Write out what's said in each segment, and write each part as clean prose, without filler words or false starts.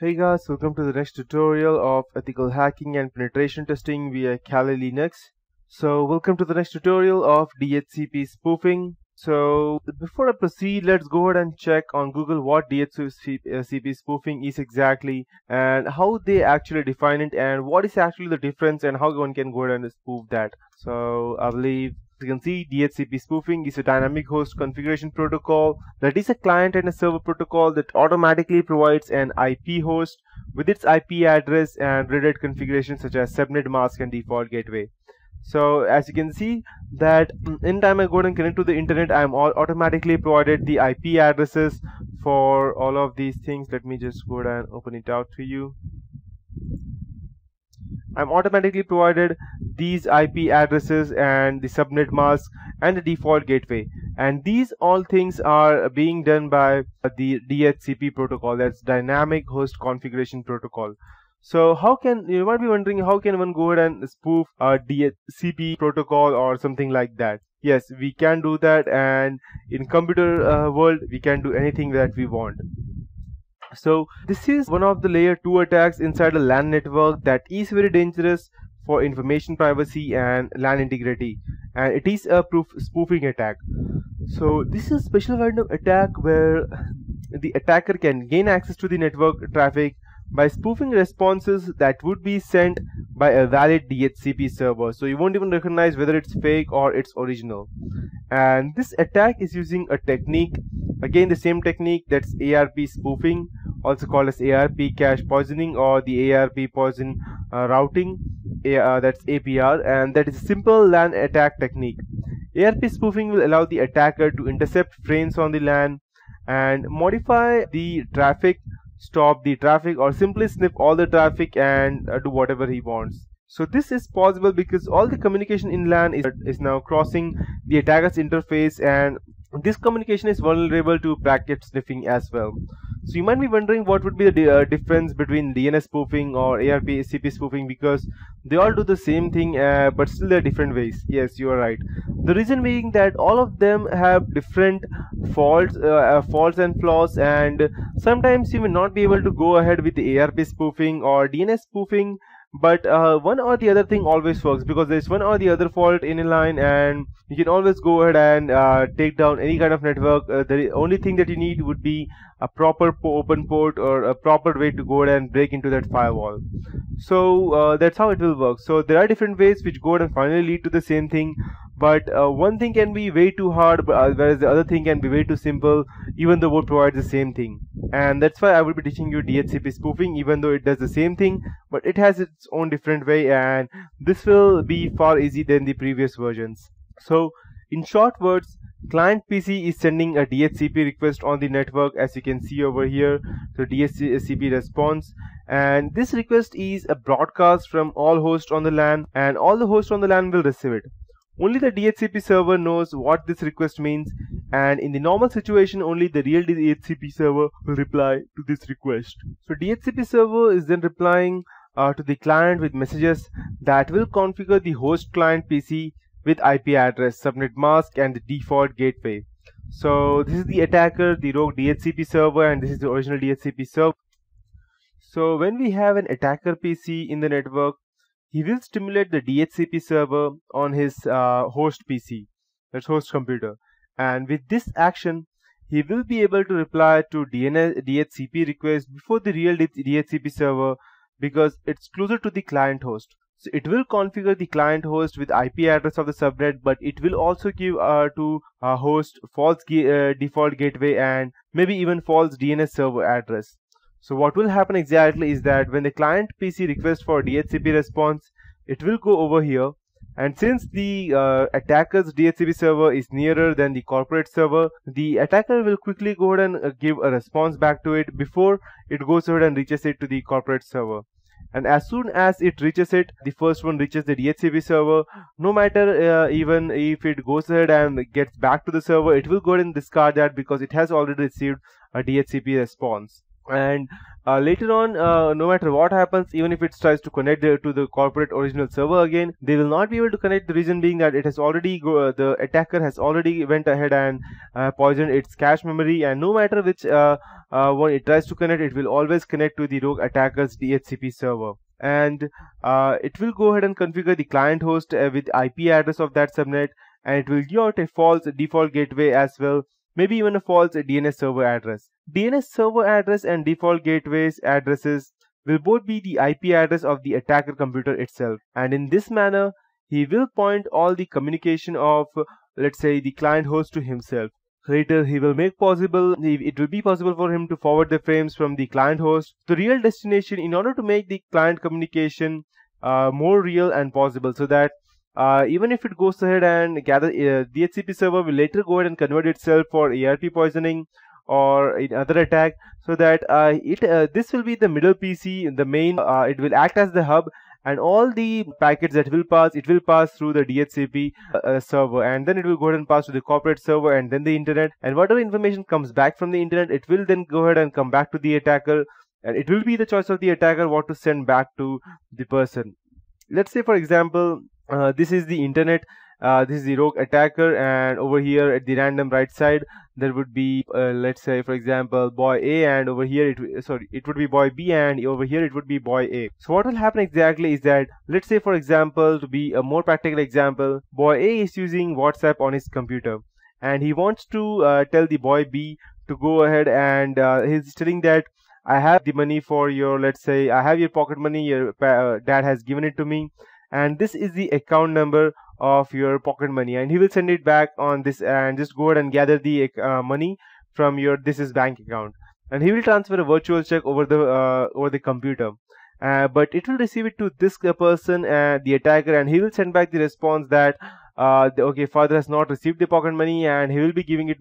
Hey guys, welcome to the next tutorial of ethical hacking and penetration testing via Kali Linux. Welcome to the next tutorial of DHCP spoofing. So, before I proceed, let's go ahead and check on Google what DHCP spoofing is exactly and how they actually define it and what is actually the difference and how one can go ahead and spoof that. So, I believe you can see DHCP spoofing is a dynamic host configuration protocol that is a client and a server protocol that automatically provides an IP host with its IP address and related configurations such as subnet mask and default gateway. So as you can see that anytime I go and connect to the internet, I am automatically provided the IP addresses for all of these things. Let me just go and open it out to you. I'm automatically provided these IP addresses and the subnet mask and the default gateway, and these all things are being done by the DHCP protocol, that's dynamic host configuration protocol. So how can, you might be wondering, how can one go ahead and spoof a DHCP protocol or something like that? Yes, we can do that, and in computer world we can do anything that we want. So this is one of the layer 2 attacks inside a LAN network that is very dangerous for information privacy and LAN integrity, and it is a spoofing attack. So this is a special kind of attack where the attacker can gain access to the network traffic by spoofing responses that would be sent by a valid DHCP server, so you won't even recognize whether it's fake or it's original. And this attack is using a technique, again the same technique, that's Arp spoofing, also called as Arp cache poisoning or the Arp poison routing, that's APR, and that is a simple LAN attack technique. Arp spoofing will allow the attacker to intercept frames on the LAN and modify the traffic, stop the traffic, or simply snip all the traffic and do whatever he wants. So this is possible because all the communication in LAN is now crossing the attacker's interface, and this communication is vulnerable to packet sniffing as well. So you might be wondering what would be the difference between DNS spoofing or ARP-CP spoofing, because they all do the same thing but still they're different ways. Yes, you are right. The reason being that all of them have different faults and flaws, and sometimes you may not be able to go ahead with the ARP spoofing or DNS spoofing, but one or the other thing always works, because there's one or the other fault in a line and you can always go ahead and take down any kind of network. The only thing that you need would be a proper open port or a proper way to go ahead and break into that firewall. So that's how it will work. So there are different ways which go ahead and finally lead to the same thing, but one thing can be way too hard, whereas the other thing can be way too simple, even though both provide the same thing. And that's why I will be teaching you DHCP spoofing, even though it does the same thing, but it has its own different way, and this will be far easier than the previous versions. So in short words, client PC is sending a DHCP request on the network, as you can see over here, so DHCP response, and this request is a broadcast from all hosts on the LAN, and all the hosts on the LAN will receive it. Only the DHCP server knows what this request means, and in the normal situation only the real DHCP server will reply to this request. So DHCP server is then replying to the client with messages that will configure the host client PC with IP address, subnet mask, and the default gateway. So this is the attacker, the rogue DHCP server, and this is the original DHCP server. So when we have an attacker PC in the network, he will stimulate the DHCP server on his host PC, that's host computer, and with this action he will be able to reply to DHCP request before the real DHCP server, because it's closer to the client host. So it will configure the client host with IP address of the subnet, but it will also give to a host false default gateway and maybe even false DNS server address. So what will happen exactly is that when the client PC requests for DHCP response, it will go over here, and since the attacker's DHCP server is nearer than the corporate server, the attacker will quickly go ahead and give a response back to it before it goes ahead and reaches it to the corporate server. And as soon as it reaches it, the first one reaches the DHCP server, no matter even if it goes ahead and gets back to the server, it will go ahead and discard that because it has already received a DHCP response. And later on, no matter what happens, even if it tries to connect to the corporate original server again, they will not be able to connect. The reason being that it has already the attacker has already went ahead and poisoned its cache memory, and no matter which one it tries to connect, it will always connect to the rogue attacker's DHCP server. And it will go ahead and configure the client host with IP address of that subnet, and it will give out a false default gateway as well, maybe even a false DNS server address. DNS server address and default gateways addresses will both be the IP address of the attacker computer itself, and in this manner he will point all the communication of let's say the client host to himself. Later he will make possible, it will be possible for him to forward the frames from the client host to the real destination in order to make the client communication more real and possible, so that even if it goes ahead and gather DHCP server will later go ahead and convert itself for ARP poisoning or in other attack, so that this will be the middle PC, the main, it will act as the hub, and all the packets that will pass, it will pass through the DHCP server, and then it will go ahead and pass to the corporate server and then the internet, and whatever information comes back from the internet, it will then go ahead and come back to the attacker, and it will be the choice of the attacker what to send back to the person. Let's say, for example, this is the internet, this is the rogue attacker, and over here at the random right side there would be let's say, for example, boy A, and over here it would be boy B, and over here it would be boy A. So what will happen exactly is that, let's say, for example, to be a more practical example, boy A is using WhatsApp on his computer, and he wants to tell the boy B to go ahead, and he's telling that I have the money for your, let's say, I have your pocket money, your dad has given it to me, and this is the account number of your pocket money, and he will send it back on this, and just go ahead and gather the money from your this is bank account, and he will transfer a virtual check over the computer, but it will receive it to this person, the attacker, and he will send back the response that okay, father has not received the pocket money, and he will be giving it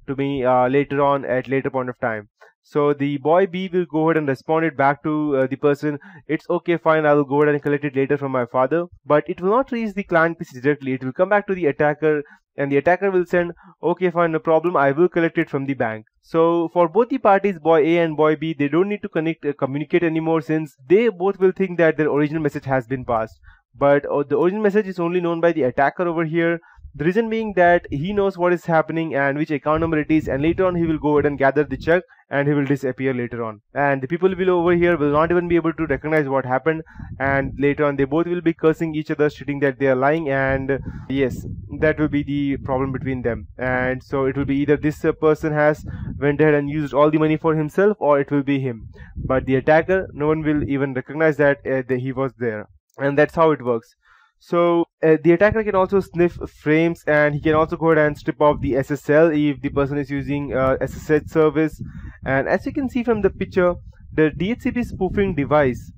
to me later on at later point of time. So the boy B will go ahead and respond it back to the person, it's okay, fine, I will go ahead and collect it later from my father, but it will not reach the client PC directly, it will come back to the attacker, and the attacker will send, okay, fine, no problem, I will collect it from the bank. So for both the parties, boy A and boy B, they don't need to communicate anymore, since they both will think that their original message has been passed. But the original message is only known by the attacker over here. The reason being that he knows what is happening and which account number it is, and later on he will go ahead and gather the check, and he will disappear later on. And the people below over here will not even be able to recognize what happened, and later on they both will be cursing each other, stating that they are lying, and yes, that will be the problem between them. And so it will be either this person has went ahead and used all the money for himself, or it will be him. But the attacker, no one will even recognize that he was there. And that's how it works. So the attacker can also sniff frames, and he can also go ahead and strip off the SSL if the person is using SSH service. And as you can see from the picture, the DHCP spoofing device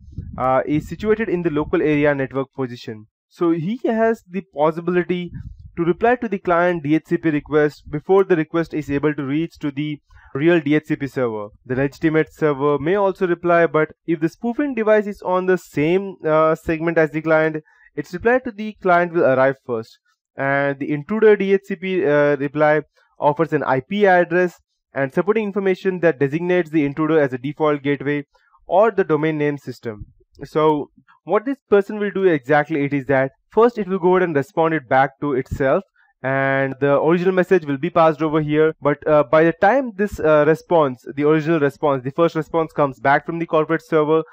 is situated in the local area network position. So he has the possibility to reply to the client DHCP request before the request is able to reach to the real DHCP server. The legitimate server may also reply, but if the spoofing device is on the same segment as the client, its reply to the client will arrive first, and the intruder DHCP reply offers an IP address and supporting information that designates the intruder as a default gateway or the domain name system. So what this person will do exactly, it is that first it will go ahead and respond it back to itself, and the original message will be passed over here. But by the time this response, the original response, the first response comes back from the corporate server,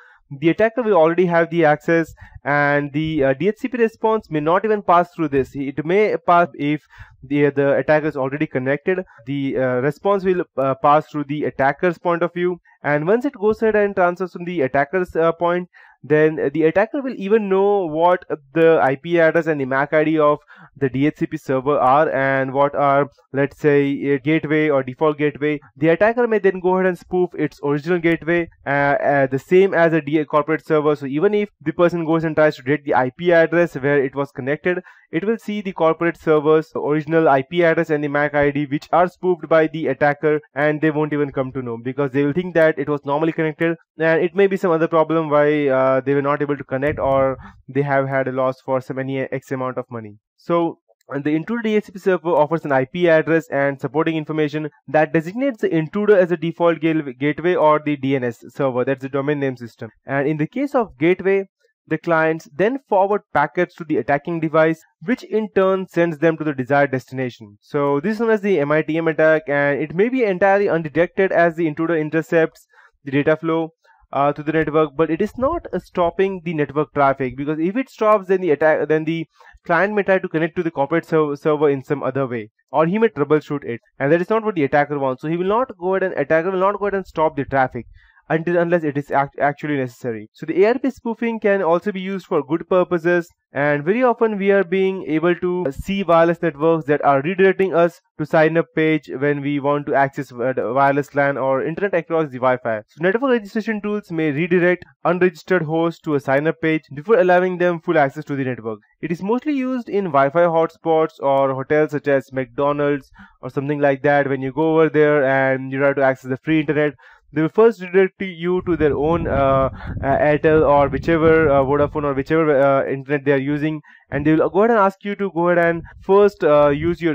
the attacker will already have the access, and the DHCP response may not even pass through this. It may pass if the attacker is already connected. The response will pass through the attacker's point of view, and once it goes ahead and transfers from the attacker's point, then the attacker will even know what the IP address and the MAC ID of the DHCP server are, and what are, let's say, a gateway or default gateway. The attacker may then go ahead and spoof its original gateway the same as a corporate server. So even if the person goes and tries to get the IP address where it was connected, it will see the corporate server's original IP address and the MAC ID, which are spoofed by the attacker, and they won't even come to know, because they will think that it was normally connected, and it may be some other problem why they were not able to connect, or they have had a loss for some any X amount of money. So And the intruder DHCP server offers an IP address and supporting information that designates the intruder as a default gateway or the DNS server, that's the domain name system. And in the case of gateway, the clients then forward packets to the attacking device, which in turn sends them to the desired destination. So this is known as the MITM attack, and it may be entirely undetected as the intruder intercepts the data flow to the network, but it is not stopping the network traffic, because if it stops, then the client may try to connect to the corporate server in some other way, or he may troubleshoot it, and that is not what the attacker wants. So he will not go ahead and attacker will not go ahead and stop the traffic unless it is actually necessary. So the ARP spoofing can also be used for good purposes, and very often we are being able to see wireless networks that are redirecting us to sign up page when we want to access wireless LAN or internet across the Wi-Fi. So network registration tools may redirect unregistered hosts to a sign up page before allowing them full access to the network. It is mostly used in Wi-Fi hotspots or hotels such as McDonald's or something like that. When you go over there and you try to access the free internet, they will first redirect you to their own Airtel or whichever Vodafone or whichever internet they are using, and they will go ahead and ask you to go ahead and first use your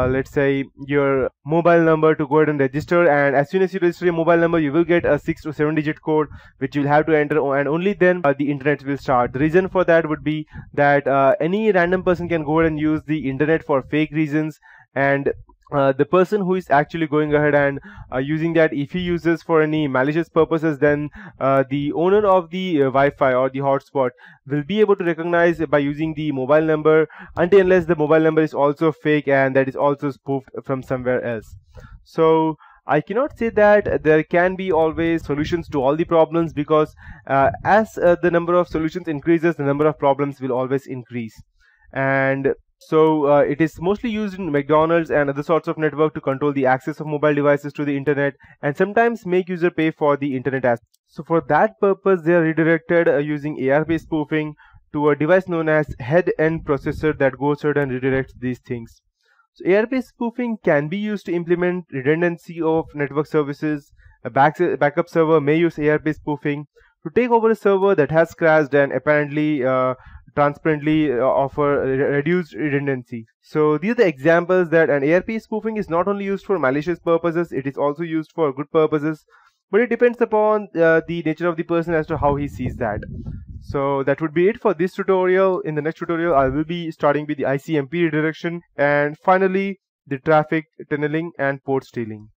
let's say your mobile number to go ahead and register. And as soon as you register your mobile number, you will get a 6 to 7 digit code which you will have to enter, and only then the internet will start. The reason for that would be that any random person can go ahead and use the internet for fake reasons, and the person who is actually going ahead and using that, if he uses for any malicious purposes, then the owner of the Wi-Fi or the hotspot will be able to recognize by using the mobile number, until unless the mobile number is also fake and that is also spoofed from somewhere else. So I cannot say that there can be always solutions to all the problems, because as the number of solutions increases, the number of problems will always increase. And so it is mostly used in McDonald's and other sorts of network to control the access of mobile devices to the internet, and sometimes make user pay for the internet access. So for that purpose, they are redirected using ARP spoofing to a device known as head-end processor that goes ahead and redirects these things. So ARP spoofing can be used to implement redundancy of network services. A backup server may use ARP spoofing to take over a server that has crashed and apparently transparently offer reduced redundancy. So these are the examples that an ARP spoofing is not only used for malicious purposes, it is also used for good purposes, but it depends upon the nature of the person as to how he sees that. So that would be it for this tutorial. In the next tutorial, I will be starting with the ICMP redirection, and finally the traffic tunneling and port stealing.